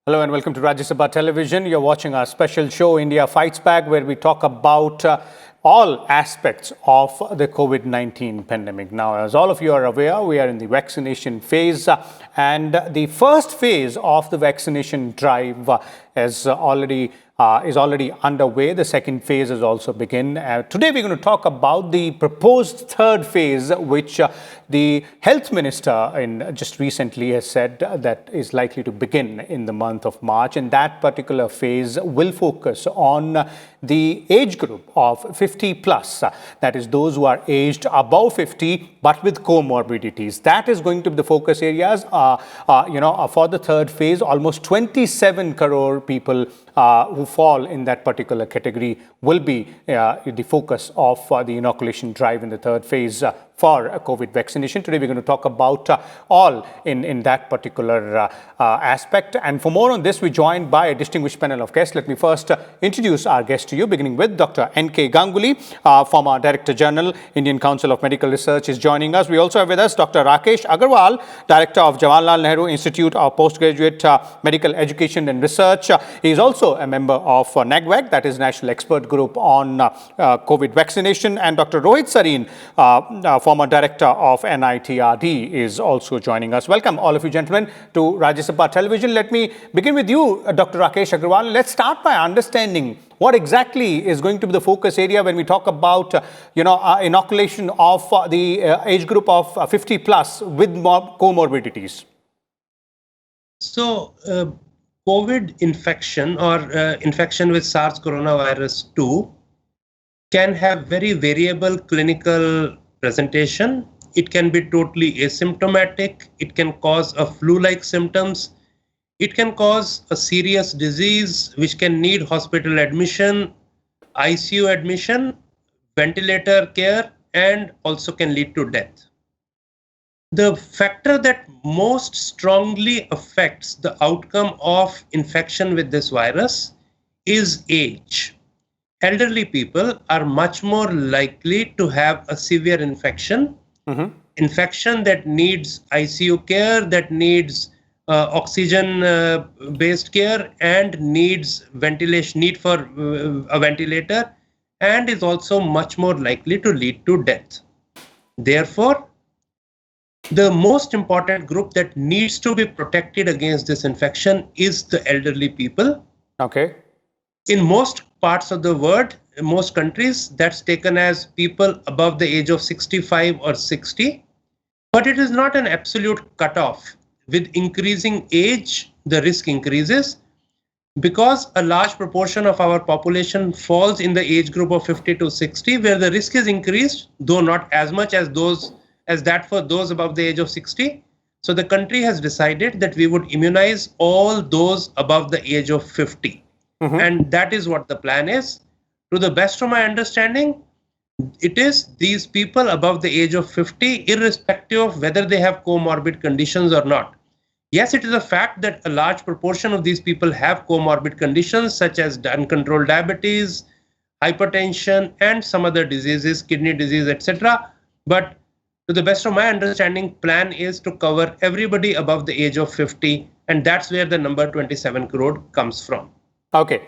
Hello and welcome to Rajya Sabha Television. You're watching our special show, India Fights Back, where we talk about all aspects of the COVID-19 pandemic. Now, as all of you are aware, we are in the vaccination phase, and the first phase of the vaccination drive is already underway. The second phase has also begun. Today, we're going to talk about the proposed third phase, which the health minister just recently has said that is likely to begin in the month of March. And that particular phase will focus on the age group of 50 plus, that is those who are aged above 50 but with comorbidities. That is going to be the focus areas. For the third phase, almost 27 crore people who fall in that particular category will be the focus of the inoculation drive in the third phase for COVID vaccination. Today, we're going to talk about all in that particular aspect. And for more on this, we're joined by a distinguished panel of guests. Let me first introduce our guest to you, beginning with Dr. N.K. Ganguly, former Director General, Indian Council of Medical Research, is joining us. We also have with us Dr. Rakesh Agarwal, Director of Jawaharlal Nehru Institute of Postgraduate Medical Education and Research. He is also a member of NAGVAC, that is National Expert Group on COVID vaccination. And Dr. Rohit Sareen, former Director of NITRD, is also joining us. Welcome, all of you gentlemen, to Rajya Sabha Television. Let me begin with you, Dr. Rakesh Agarwal. Let's start by understanding what exactly is going to be the focus area when we talk about, inoculation of the age group of 50 plus with comorbidities. So, COVID infection or infection with SARS coronavirus 2 can have very variable clinical presentation. It can be totally asymptomatic. It can cause a flu-like symptoms. It can cause a serious disease which can need hospital admission, ICU admission, ventilator care, and also can lead to death. The factor that most strongly affects the outcome of infection with this virus is age. Elderly people are much more likely to have a severe infection, infection that needs ICU care, that needs oxygen-based care, and needs ventilation, need for a ventilator, and is also much more likely to lead to death. Therefore, the most important group that needs to be protected against this infection is the elderly people. Okay. In most parts of the world, in most countries, that's taken as people above the age of 65 or 60. But it is not an absolute cutoff. With increasing age, the risk increases because a large proportion of our population falls in the age group of 50 to 60, where the risk is increased, though not as much as that for those above the age of 60. So the country has decided that we would immunize all those above the age of 50. And that is what the plan is. To the best of my understanding, it is these people above the age of 50, irrespective of whether they have comorbid conditions or not. Yes, it is a fact that a large proportion of these people have comorbid conditions such as uncontrolled diabetes, hypertension, and some other diseases, kidney disease, etc. But to the best of my understanding, plan is to cover everybody above the age of 50, and that's where the number 27 crore comes from. Okay.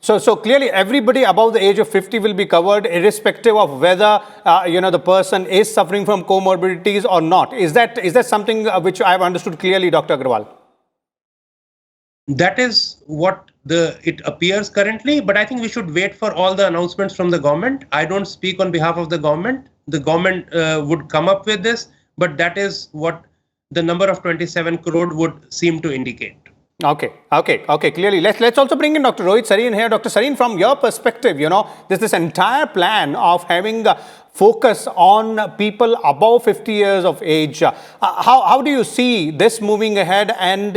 So clearly, everybody above the age of 50 will be covered, irrespective of whether the person is suffering from comorbidities or not. Is that something which I have understood clearly, Dr. Agarwal? That is what it appears currently, but I think we should wait for all the announcements from the government. I don't speak on behalf of the government. The government would come up with this, but that is what the number of 27 crore would seem to indicate. Okay. Clearly, let's also bring in Dr. Rohit Sareen here. Dr. Sareen, from your perspective, there's this entire plan of having focus on people above 50 years of age. How do you see this moving ahead and,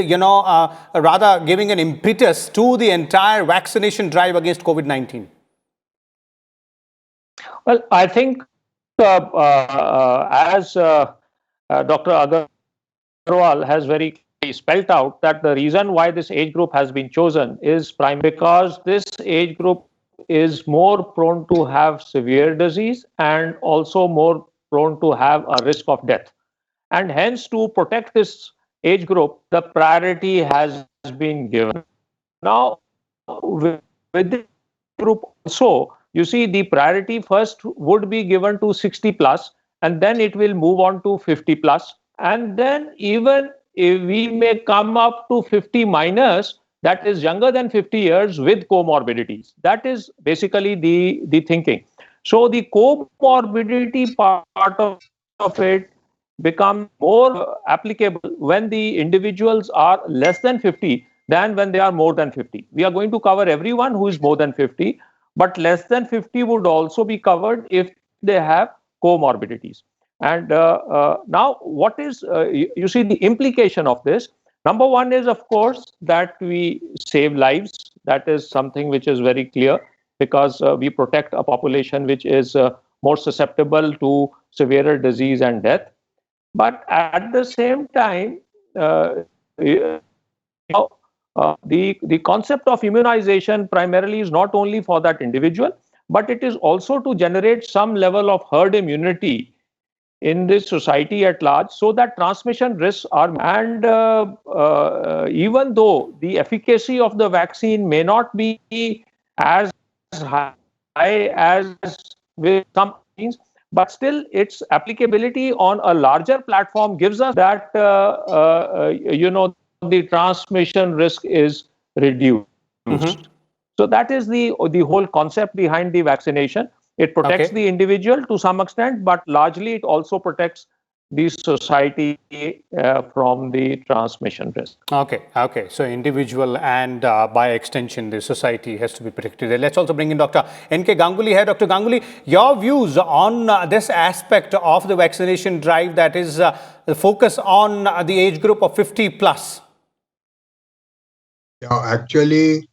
rather giving an impetus to the entire vaccination drive against COVID-19? Well, I think as Dr. Agarwal has very clearly spelled out, that the reason why this age group has been chosen is primarily because this age group is more prone to have severe disease and also more prone to have a risk of death. And hence, to protect this age group, the priority has been given. Now, with this group also, you see the priority first would be given to 60 plus, and then it will move on to 50 plus, and then even if we may come up to 50 minus, that is younger than 50 years with comorbidities. That is basically the thinking. So the comorbidity part of it becomes more applicable when the individuals are less than 50 than when they are more than 50. We are going to cover everyone who is more than 50, but less than 50 would also be covered if they have comorbidities. And now, what is, you see, the implication of this? Number one is, of course, that we save lives. That is something which is very clear, because we protect a population which is more susceptible to severer disease and death. But at the same time, the concept of immunization primarily is not only for that individual, but it is also to generate some level of herd immunity in this society at large, so that transmission risks are. And even though the efficacy of the vaccine may not be as high as with some vaccines, but still its applicability on a larger platform gives us that the transmission risk is reduced. So that is the whole concept behind the vaccination. It protects the individual to some extent, but largely it also protects the society from the transmission risk. Okay. So individual and by extension, the society has to be protected. Let's also bring in Dr. N.K. Ganguly here. Dr. Ganguly, your views on this aspect of the vaccination drive, that is the focus on the age group of 50 plus. Yeah, actually,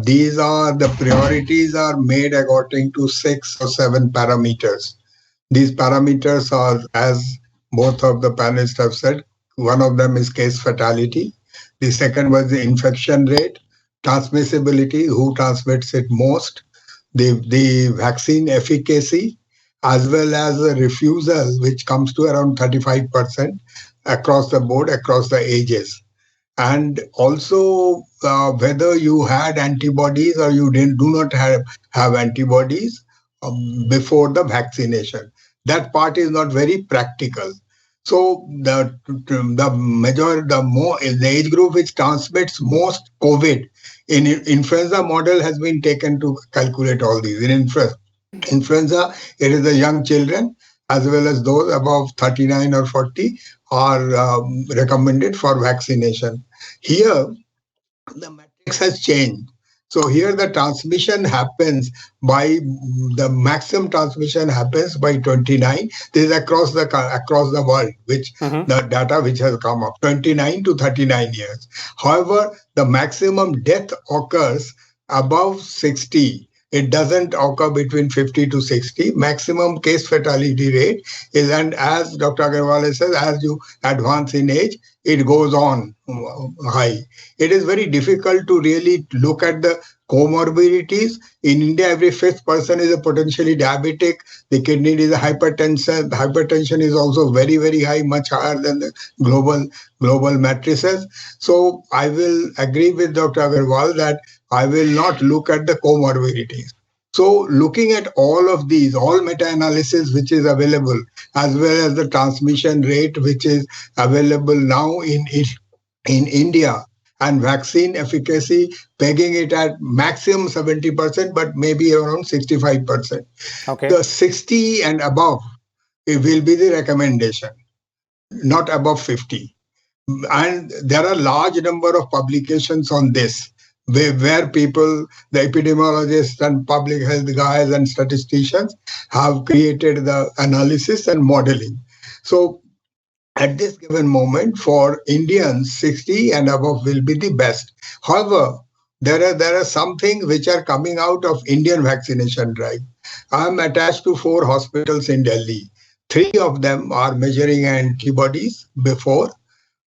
these are the priorities are made according to 6 or 7 parameters. These parameters are, as both of the panelists have said, one of them is case fatality. The second was the infection rate, transmissibility, who transmits it most, the vaccine efficacy, as well as the refusal, which comes to around 35% across the board, across the ages. And also whether you had antibodies or you do not have antibodies before the vaccination. That part is not very practical. So the age group which transmits most COVID in influenza model has been taken to calculate all these. In influenza, it is the young children as well as those above 39 or 40 are recommended for vaccination. Here, the matrix has changed. So here the transmission happens by, the maximum transmission happens by 29. This is across the world, which the data which has come up, 29 to 39 years. However, the maximum death occurs above 60. It doesn't occur between 50 to 60. Maximum case fatality rate is, and as Dr. Agarwal says, as you advance in age, it goes on high. It is very difficult to really look at the comorbidities. In India, every 5th person is a potentially diabetic. The kidney is a hypertension. The hypertension is also very, very high, much higher than the global matrices. So I will agree with Dr. Agarwal that I will not look at the comorbidities. So looking at all of these, all meta-analysis which is available, as well as the transmission rate which is available now in India, and vaccine efficacy, pegging it at maximum 70%, but maybe around 65%. The 60 and above, it will be the recommendation, not above 50. And there are large number of publications on this, where people, the epidemiologists and public health guys and statisticians have created the analysis and modeling. So at this given moment, for Indians, 60 and above will be the best. However, there are some things which are coming out of Indian vaccination drive. I am attached to 4 hospitals in Delhi. 3 of them are measuring antibodies before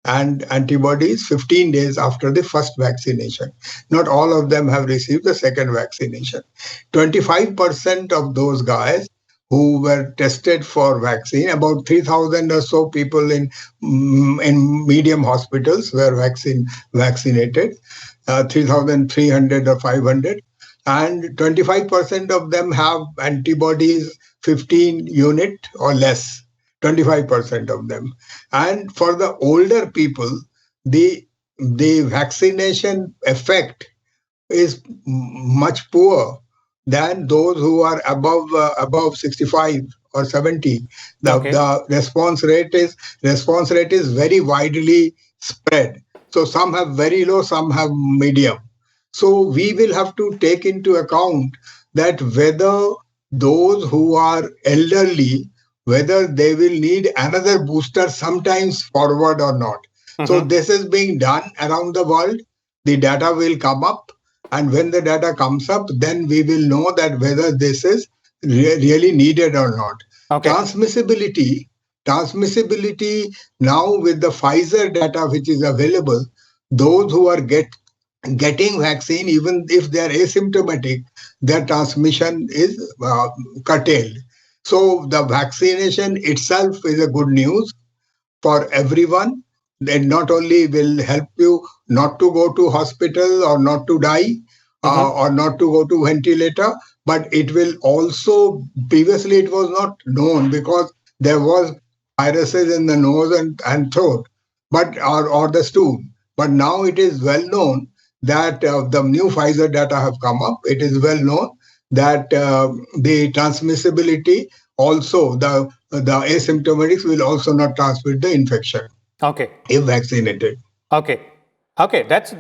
and antibodies 15 days after the first vaccination. Not all of them have received the second vaccination. 25% of those guys who were tested for vaccine. About 3,000 or so people in medium hospitals were vaccinated, 3,300 or 500. And 25% of them have antibodies 15 unit or less, 25% of them. And for the older people, the vaccination effect is much poor than those who are above 65 or 70. The response rate is very widely spread. So some have very low, some have medium. So we will have to take into account that whether those who are elderly, whether they will need another booster sometimes forward or not. So this is being done around the world. The data will come up. And when the data comes up, then we will know that whether this is really needed or not. Transmissibility now with the Pfizer data which is available, those who are getting vaccine, even if they are asymptomatic, their transmission is curtailed. So the vaccination itself is a good news for everyone. It not only will help you not to go to hospital or not to die or not to go to ventilator, but it will also, previously it was not known because there was viruses in the nose and throat, but or the stool. But now it is well known that the new Pfizer data have come up. It is well known that the transmissibility also, the asymptomatics will also not transmit the infection. If vaccinated. That's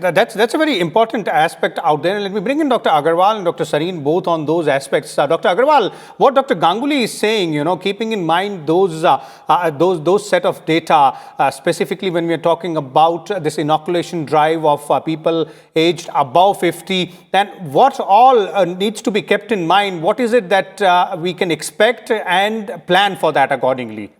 a very important aspect out there. And let me bring in Dr. Agarwal and Dr. Sareen both on those aspects. Dr. Agarwal, what Dr. Ganguly is saying, keeping in mind those set of data, specifically when we are talking about this inoculation drive of people aged above 50, then what all needs to be kept in mind? What is it that we can expect and plan for that accordingly?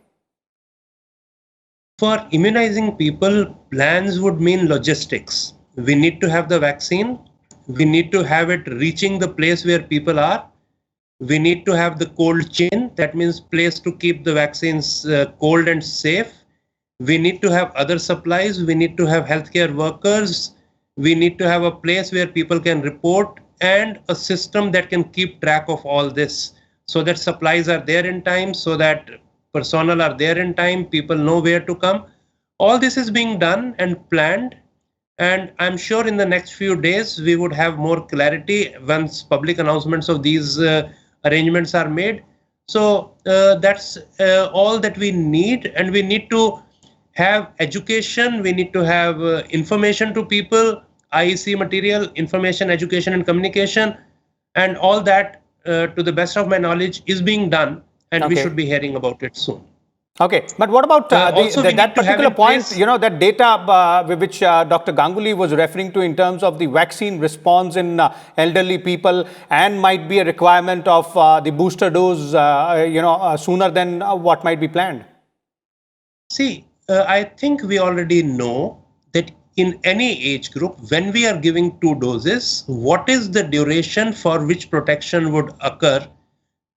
For immunizing people, plans would mean logistics. We need to have the vaccine. We need to have it reaching the place where people are. We need to have the cold chain. That means place to keep the vaccines cold and safe. We need to have other supplies. We need to have healthcare workers. We need to have a place where people can report and a system that can keep track of all this so that supplies are there in time, so that personnel are there in time, people know where to come. All this is being done and planned, and I'm sure in the next few days we would have more clarity once public announcements of these arrangements are made. So that's all that we need, and we need to have education, we need to have information to people, IEC material, information, education and communication, and all that to the best of my knowledge is being done. And we should be hearing about it soon. But what about that particular point, that data which Dr. Ganguly was referring to in terms of the vaccine response in elderly people, and might be a requirement of the booster dose, sooner than what might be planned? See, I think we already know that in any age group, when we are giving 2 doses, what is the duration for which protection would occur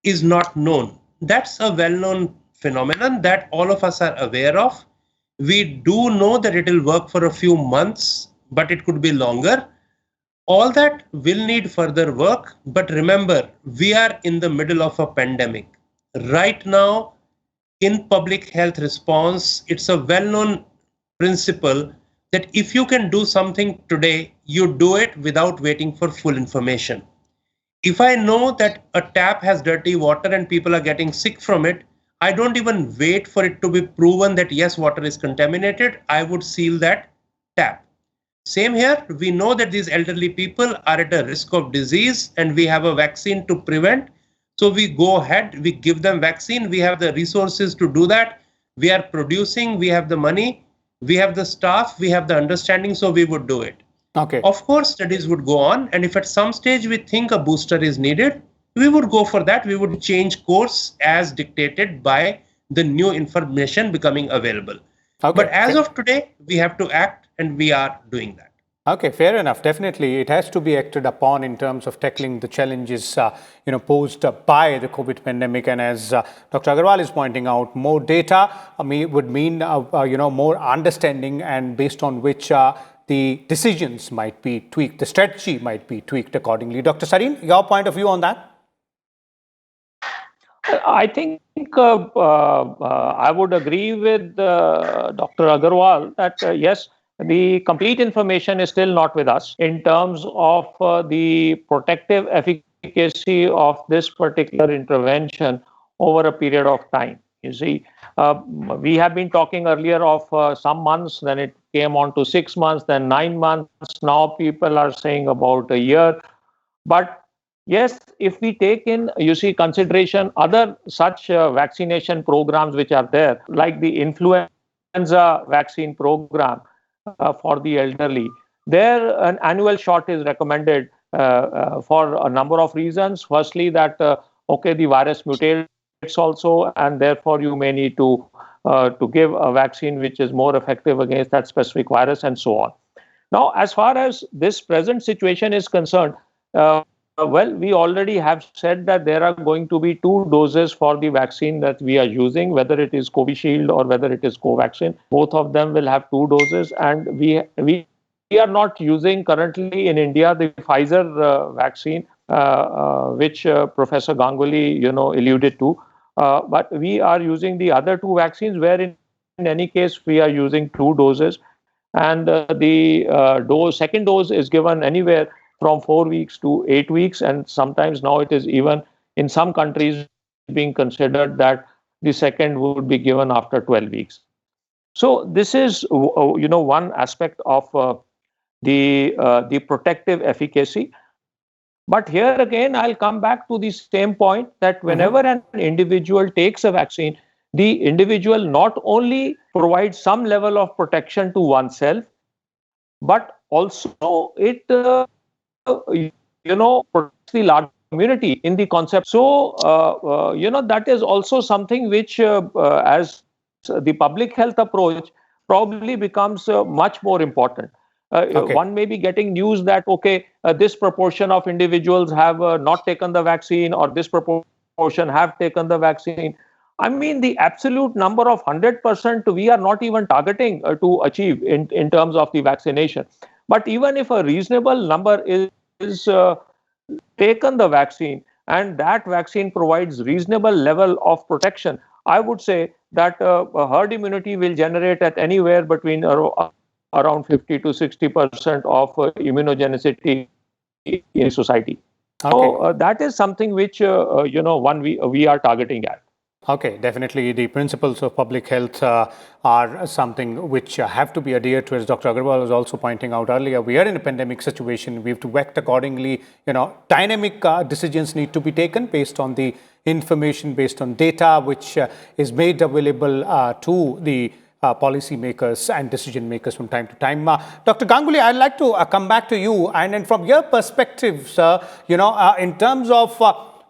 is not known. That's a well-known phenomenon that all of us are aware of. We do know that it will work for a few months, but it could be longer. All that will need further work. But remember, we are in the middle of a pandemic. Right now, in public health response, it's a well-known principle that if you can do something today, you do it without waiting for full information. If I know that a tap has dirty water and people are getting sick from it, I don't even wait for it to be proven that yes, water is contaminated. I would seal that tap. Same here, we know that these elderly people are at a risk of disease and we have a vaccine to prevent. So we go ahead, we give them vaccine. We have the resources to do that. We are producing, we have the money, we have the staff, we have the understanding, so we would do it. Of course, studies would go on, and if at some stage we think a booster is needed, we would go for that. We would change course as dictated by the new information becoming available. But as of today, we have to act, and we are doing that. Okay, fair enough. Definitely, it has to be acted upon in terms of tackling the challenges, posed by the COVID pandemic. And as Dr. Agarwal is pointing out, more data would mean, more understanding, and based on which the decisions might be tweaked, the strategy might be tweaked accordingly. Dr. Sareen, your point of view on that? I think I would agree with Dr. Agarwal that yes, the complete information is still not with us in terms of the protective efficacy of this particular intervention over a period of time. You see, we have been talking earlier of some months, then it came on to 6 months, then 9 months. Now people are saying about a year. But yes, if we take in, consideration other such vaccination programs which are there, like the influenza vaccine program for the elderly, there an annual shot is recommended for a number of reasons. Firstly, that the virus mutates also, and therefore you may need to give a vaccine which is more effective against that specific virus, and so on. Now, as far as this present situation is concerned, we already have said that there are going to be 2 doses for the vaccine that we are using, whether it is Covishield or whether it is Covaxin. Both of them will have 2 doses, and we are not using currently in India the Pfizer vaccine, which Professor Ganguly, alluded to. But we are using the other 2 vaccines, where in any case we are using 2 doses, and the second dose is given anywhere from 4 weeks to 8 weeks, and sometimes now it is even in some countries being considered that the second would be given after 12 weeks. So this is one aspect of the protective efficacy. But here again, I'll come back to the same point that whenever an individual takes a vaccine, the individual not only provides some level of protection to oneself, but also it protects the large community in the concept. So, that is also something which, as the public health approach, probably becomes much more important. One may be getting news that, this proportion of individuals have not taken the vaccine, or this proportion have taken the vaccine. I mean, the absolute number of 100% we are not even targeting to achieve in terms of the vaccination. But even if a reasonable number is taken the vaccine, and that vaccine provides reasonable level of protection, I would say that herd immunity will generate at anywhere between around 50 to 60% of immunogenicity in society. So that is something which we are targeting at. Okay, definitely the principles of public health are something which have to be adhered to. As Dr. Agarwal was also pointing out earlier, we are in a pandemic situation. We have to act accordingly. Dynamic decisions need to be taken based on the information, based on data which is made available to the policy makers and decision makers from time to time. Dr. Ganguly, I'd like to come back to you, and from your perspective, sir, in terms of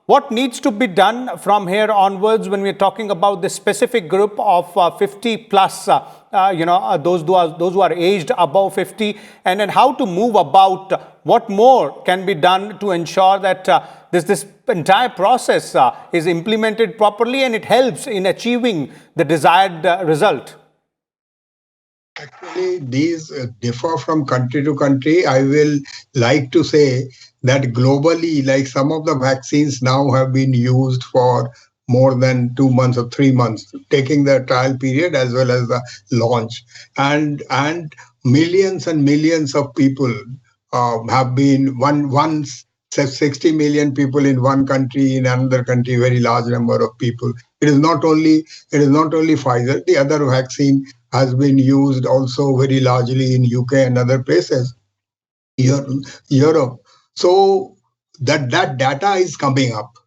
what needs to be done from here onwards when we're talking about this specific group of 50 plus, those who are aged above 50, and then how to move about, what more can be done to ensure that this entire process is implemented properly and it helps in achieving the desired result? Actually, these differ from country to country. I will like to say that globally, like some of the vaccines now have been used for more than 2 months or 3 months, taking the trial period as well as the launch. And millions and millions of people have been, 60 million people in one country, in another country, very large number of people. It is not only Pfizer. The other vaccine has been used also very largely in UK and other places, Europe. So that data is coming up,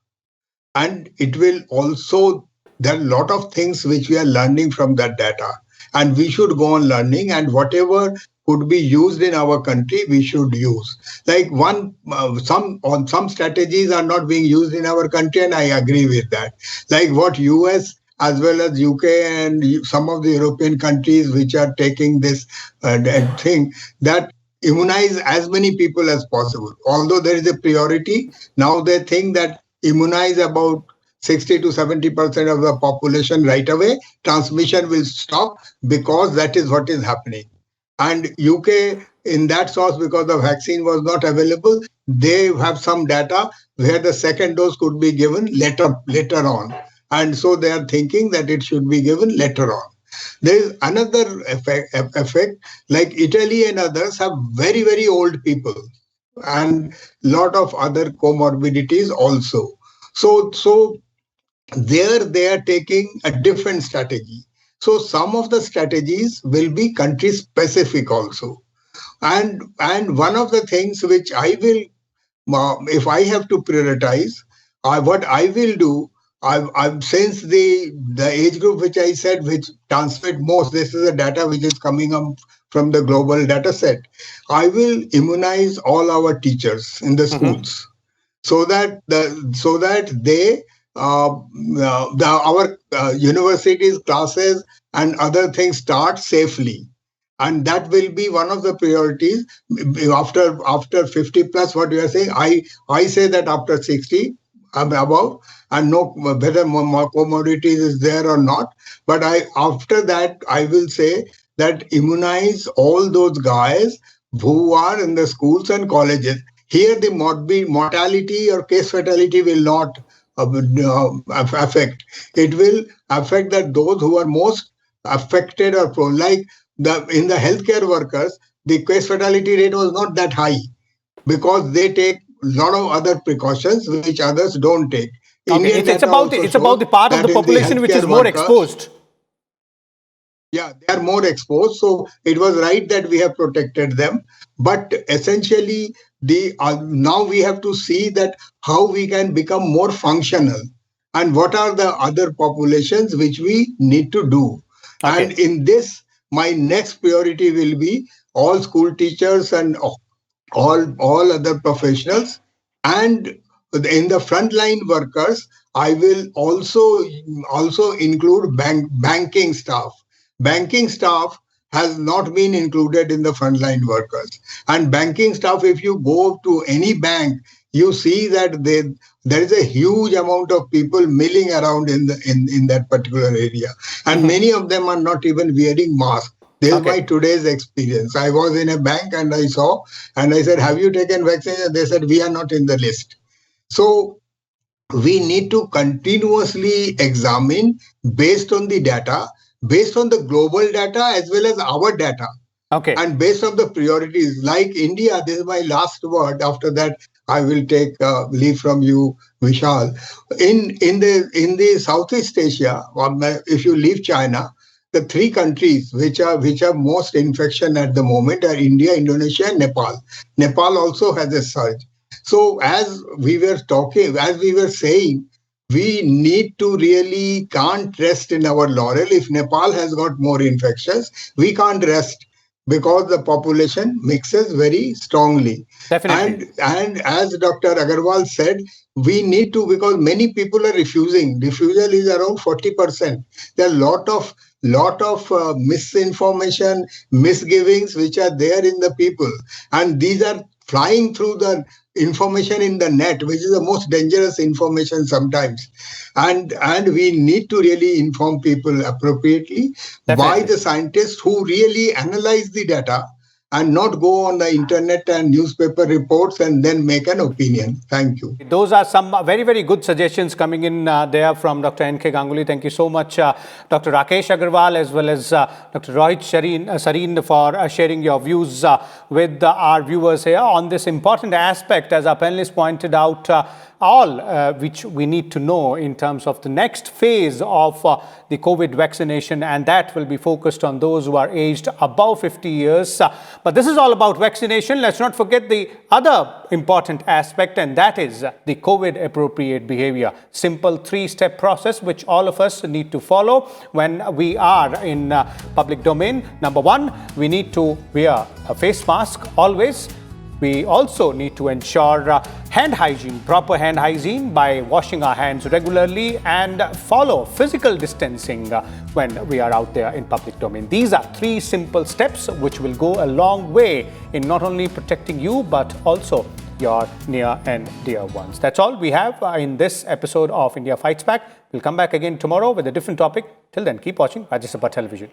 and it will also, there are a lot of things which we are learning from that data, and we should go on learning, and whatever could be used in our country, we should use. Like some strategies are not being used in our country, and I agree with that. Like what US as well as UK and some of the European countries which are taking this thing, that immunize as many people as possible. Although there is a priority, now they think that immunize about 60 to 70% of the population right away, transmission will stop, because that is what is happening. And UK, in that source, because the vaccine was not available, they have some data where the second dose could be given later on. And so they are thinking that it should be given later on. There is another effect, like Italy and others have very, very old people and lot of other comorbidities also. So there they are taking a different strategy. So some of the strategies will be country specific also. And one of the things which I will, if I have to prioritize, what I will do, I've since the age group which I said which transmit most, this is the data which is coming up from the global data set. I will immunize all our teachers in the schools, so that they our universities, classes, and other things start safely. And that will be one of the priorities after 50 plus. What you are saying, I say that after 60 above, and no whether commodities is there or not. But after that I will say that immunize all those guys who are in the schools and colleges. Here the mortality or case fatality will not affect. It will affect that those who are most affected or prone, like in the healthcare workers, the case fatality rate was not that high because they take a lot of other precautions which others don't take. Okay. It's about the part of the population which is more exposed. Yeah, they are more exposed. So it was right that we have protected them. But essentially, now we have to see that how we can become more functional and what are the other populations which we need to do. Okay. And in this, my next priority will be all school teachers and all other professionals. And in the frontline workers, I will also include banking staff. Banking staff has not been included in the frontline workers. And banking staff, if you go to any bank, you see that there is a huge amount of people milling around in that particular area. And many of them are not even wearing masks. This is my today's experience. I was in a bank and I saw, and I said, have you taken vaccine? And they said, we are not in the list. So we need to continuously examine based on the data, based on the global data as well as our data. Okay. And based on the priorities, like India, this is my last word. After that, I will take leave from you, Vishal. In the Southeast Asia, if you leave China, the three countries which have most infection at the moment are India, Indonesia, and Nepal. Nepal also has a surge. So as we were saying, we can't rest in our laurel. If Nepal has got more infections, we can't rest because the population mixes very strongly. Definitely. And as Dr. Agarwal said, we need to, because many people are refusing. Refusal is around 40%. There are lot of misinformation, misgivings which are there in the people. And these are flying through the information in the net, which is the most dangerous information sometimes. And we need to really inform people appropriately. Definitely. By the scientists who really analyze the data and not go on the internet and newspaper reports and then make an opinion. Thank you. Those are some very, very good suggestions coming in there from Dr. N.K. Ganguly. Thank you so much, Dr. Rakesh Agarwal, as well as Dr. Rohit Sareen for sharing your views with our viewers here on this important aspect, as our panelists pointed out, all which we need to know in terms of the next phase of the COVID vaccination, and that will be focused on those who are aged above 50 years. But this is all about vaccination. Let's not forget the other important aspect, and that is the COVID appropriate behavior. Simple 3-step process which all of us need to follow when we are in public domain. Number 1, we need to wear a face mask always. We also need to ensure Hand hygiene, proper hand hygiene by washing our hands regularly and follow physical distancing when we are out there in public domain. These are 3 simple steps which will go a long way in not only protecting you but also your near and dear ones. That's all we have in this episode of India Fights Back. We'll come back again tomorrow with a different topic. Till then, keep watching Rajya Sabha Television.